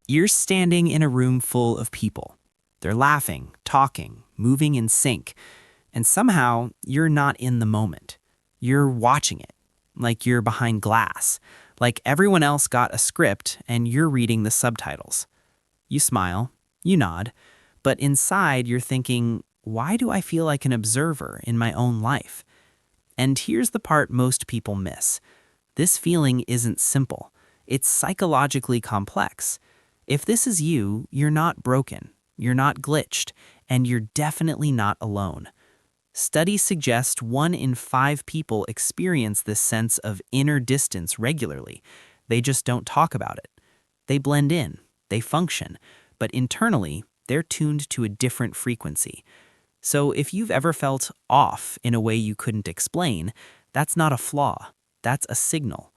You're standing in a room full of people. They're laughing, talking, moving in sync, and somehow you're not in the moment. You're watching it, like you're behind glass, like everyone else got a script and you're reading the subtitles. You smile, you nod, but inside you're thinking, why do I feel like an observer in my own life? And here's the part most people miss. This feeling isn't simple. It's psychologically complex. If this is you, you're not broken, you're not glitched, and you're definitely not alone. Studies suggest 1 in 5 people experience this sense of inner distance regularly. They just don't talk about it. They blend in, they function, but internally, they're tuned to a different frequency. So if you've ever felt off in a way you couldn't explain, that's not a flaw, that's a signal.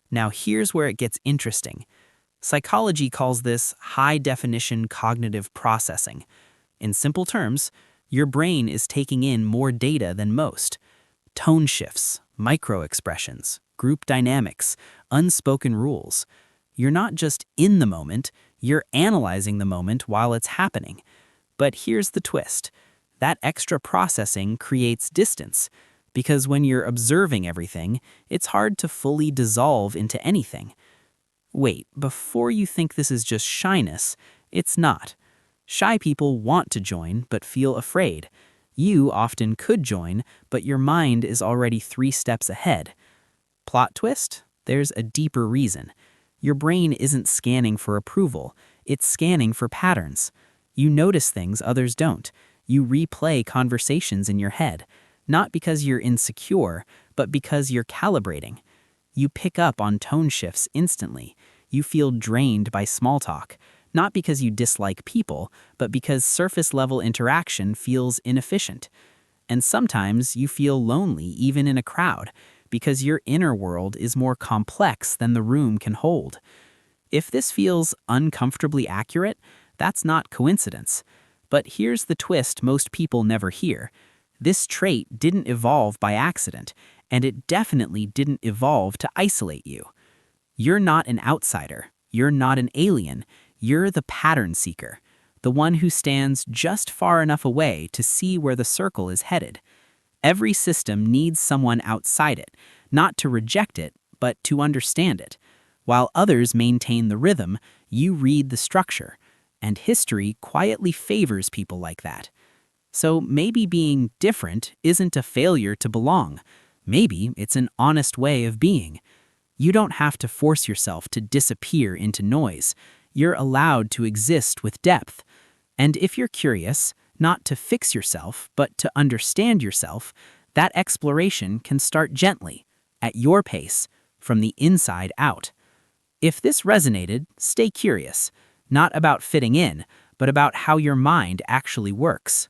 Now here's where it gets interesting. Psychology calls this high-definition cognitive processing. In simple terms, your brain is taking in more data than most. Tone shifts, micro-expressions, group dynamics, unspoken rules. You're not just in the moment, you're analyzing the moment while it's happening. But here's the twist. That extra processing creates distance, because when you're observing everything, it's hard to fully dissolve into anything. Wait, before you think this is just shyness, it's not. Shy people want to join but feel afraid. You often could join, but your mind is already 3 steps ahead. Plot twist? There's a deeper reason. Your brain isn't scanning for approval, it's scanning for patterns. You notice things others don't. You replay conversations in your head, not because you're insecure, but because you're calibrating. You pick up on tone shifts instantly. You feel drained by small talk, not because you dislike people, but because surface-level interaction feels inefficient. And sometimes you feel lonely even in a crowd, because your inner world is more complex than the room can hold. If this feels uncomfortably accurate, that's not coincidence. But here's the twist most people never hear. This trait didn't evolve by accident, and it definitely didn't evolve to isolate you. You're not an outsider. You're not an alien. You're the pattern seeker, the one who stands just far enough away to see where the circle is headed. Every system needs someone outside it, not to reject it, but to understand it. While others maintain the rhythm, you read the structure, and history quietly favors people like that. So maybe being different isn't a failure to belong. Maybe it's an honest way of being. You don't have to force yourself to disappear into noise. You're allowed to exist with depth. And if you're curious, not to fix yourself, but to understand yourself, that exploration can start gently, at your pace, from the inside out. If this resonated, stay curious, not about fitting in, but about how your mind actually works.